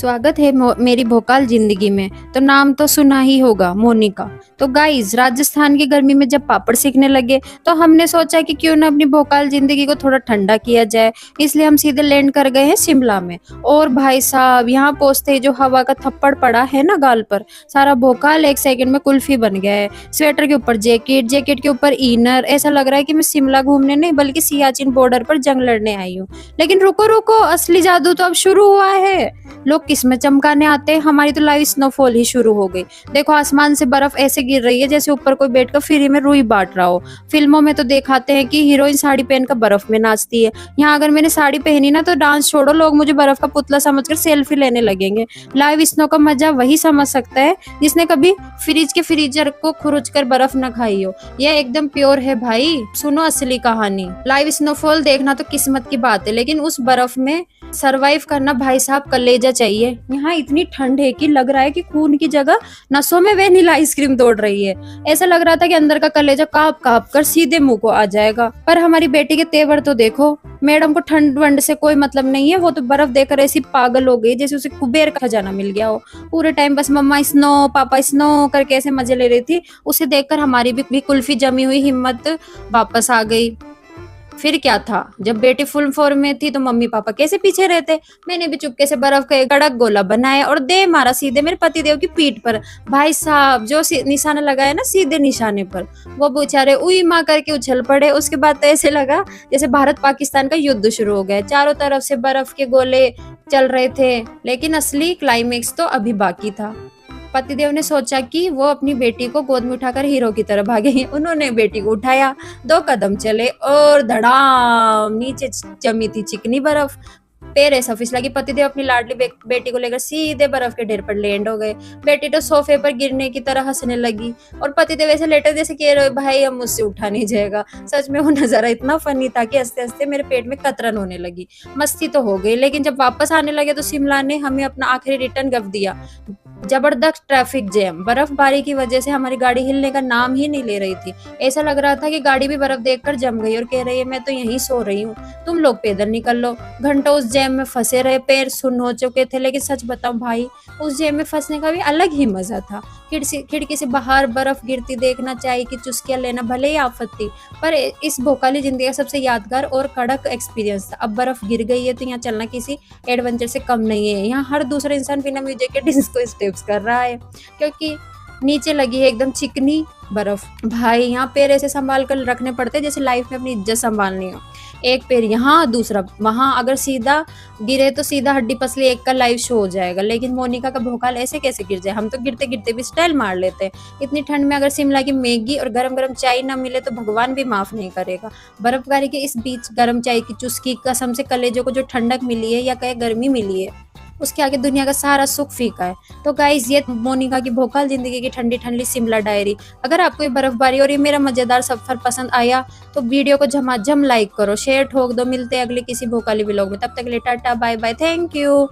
स्वागत है मेरी भोकाल जिंदगी में। तो नाम तो सुना ही होगा, मोनिका। तो गाइज, राजस्थान की गर्मी में जब पापड़ सीखने लगे तो हमने सोचा कि क्यों ना अपनी भोकाल जिंदगी को थोड़ा ठंडा किया जाए। इसलिए हम सीधे लैंड कर गए हैं शिमला में। और भाई साहब, यहाँ पहुंचते ही जो हवा का थप्पड़ पड़ा है ना गाल पर, सारा भोकाल एक सेकंड में कुल्फी बन गया है। स्वेटर के ऊपर जैकेट, जैकेट के ऊपर इनर, ऐसा लग रहा है कि मैं शिमला घूमने नहीं बल्कि सियाचिन बॉर्डर पर जंग लड़ने आई हूँ। लेकिन रुको रुको, असली जादू तो अब शुरू हुआ है। लोग किस्में चमकाने आते हैं, हमारी तो लाइव स्नोफॉल ही शुरू हो गई। देखो, आसमान से बर्फ ऐसे गिर रही है जैसे ऊपर कोई बैठकर फ्री में रुई बांट रहा हो। फिल्मों में तो दिखाते हैं कि हीरोइन साड़ी पहनकर बर्फ में नाचती है। यहाँ अगर मैंने साड़ी पहनी ना तो डांस छोड़ो, लोग मुझे बर्फ का पुतला समझकर सेल्फी लेने लगेंगे। लाइव स्नो का मजा वही समझ सकता है जिसने कभी फ्रिज के फ्रीजर को खुरुच कर बर्फ न खाई हो। यह एकदम प्योर है भाई। सुनो असली कहानी। लाइव स्नोफॉल देखना तो किस्मत की बात है, लेकिन उस बर्फ में सरवाइव करना भाई साहब कलेजा चाहिए। यहाँ इतनी ठंड है कि लग रहा है कि खून की जगह नसों में वेनिला आइसक्रीम दौड़ रही है। ऐसा लग रहा था कि अंदर का कलेजा कांप कांप कर सीधे मुंह को आ जाएगा। पर हमारी बेटी के तेवर तो देखो। मैडम को ठंड वंड से कोई मतलब नहीं है, वो तो बर्फ देखकर ऐसी पागल हो गई जैसे उसे कुबेर का खजाना मिल गया हो। पूरे टाइम बस मम्मा स्नो, पापा स्नो करके ऐसे मजे ले रही थी। उसे देखकर हमारी भी कुल्फी जमी हुई हिम्मत वापस आ गई। फिर क्या था, जब बेटी फुल फॉर्म में थी तो मम्मी पापा कैसे पीछे रहते। मैंने भी चुपके से बर्फ का एक कड़क गोला बनाया और दे मारा सीधे मेरे पतिदेव की पीठ पर। भाई साहब, जो निशाना लगाया ना सीधे निशाने पर, वो बेचारे उई माँ करके उछल पड़े। उसके बाद तो ऐसे लगा जैसे भारत पाकिस्तान का युद्ध शुरू हो गया। चारों तरफ से बर्फ के गोले चल रहे थे, लेकिन असली क्लाइमेक्स तो अभी बाकी था। पतिदेव ने सोचा कि वो अपनी बेटी को गोद में उठाकर हीरो की तरह भागे। उन्होंने बेटी को उठाया, 2 कदम चले और धड़ाम, नीचे जमी थी चिकनी बर्फ। पैर ऐसा फिसला कि पतिदेव अपनी लाडली बेटी को लेकर सीधे बर्फ के ढेर पर लैंड हो गए। बेटी तो सोफे पर गिरने की तरह हंसने लगी और पतिदेव ऐसे लेटे जैसे कह रहे भाई अब मुझसे उठा नहीं जाएगा। सच में वो नजारा इतना फनी था कि हंसते हंसते मेरे पेट में कतरन होने लगी। मस्ती तो हो गई, लेकिन जब वापस आने लगे तो शिमला ने हमें अपना आखिरी रिटर्न गिफ्ट दिया। जबरदस्त ट्रैफिक जैम। बर्फबारी की वजह से हमारी गाड़ी हिलने का नाम ही नहीं ले रही थी। ऐसा लग रहा था कि गाड़ी भी बर्फ देखकर जम गई और कह रही है मैं तो यहीं सो रही हूँ, तुम लोग पैदल निकल लो। घंटों उस जैम में फंसे रहे, पैर सुन्न हो चुके थे। लेकिन सच बताऊं भाई, उस जैम में फंसने का भी अलग ही मजा था। खिड़की से बाहर बर्फ गिरती देखना, चाय की चुस्कियां लेना, भले ही आफत थी, पर इस भोकाली जिंदगी का सबसे यादगार और कड़क एक्सपीरियंस था। अब बर्फ गिर गई है तो यहाँ चलना किसी एडवेंचर से कम नहीं है। यहाँ हर दूसरा इंसान बिना म्यूजिक के डिस्को स्टेप्स कर रहा है, क्योंकि नीचे लगी है एकदम चिकनी बर्फ। भाई, यहाँ पैर ऐसे संभाल कर रखने पड़ते जैसे लाइफ में अपनी इज्जत संभालनी हो। एक पैर यहाँ, दूसरा वहां। अगर सीधा गिरे तो सीधा हड्डी पसली एक का लाइव शो हो जाएगा। लेकिन मोनिका का भोकाल ऐसे कैसे गिर जाए। हम तो गिरते गिरते भी स्टाइल मार लेते हैं। इतनी ठंड में अगर शिमला की मैगी और गरम गरम चाय ना मिले तो भगवान भी माफ नहीं करेगा। बर्फबारी के इस बीच गरम चाय की चुस्की, कसम से कलेजों को जो ठंडक मिली है या कहे गर्मी मिली है, उसके आगे दुनिया का सारा सुख फीका है। तो गाइस, ये मोनिका की भोकाल जिंदगी की ठंडी ठंडी शिमला डायरी। अगर आपको ये बर्फबारी और ये मेरा मजेदार सफर पसंद आया तो वीडियो को झमाझम लाइक करो, शेयर ठोक दो। मिलते हैं अगले किसी भोकाली व्लॉग में। तब तक के लिए tata bye bye, thank you.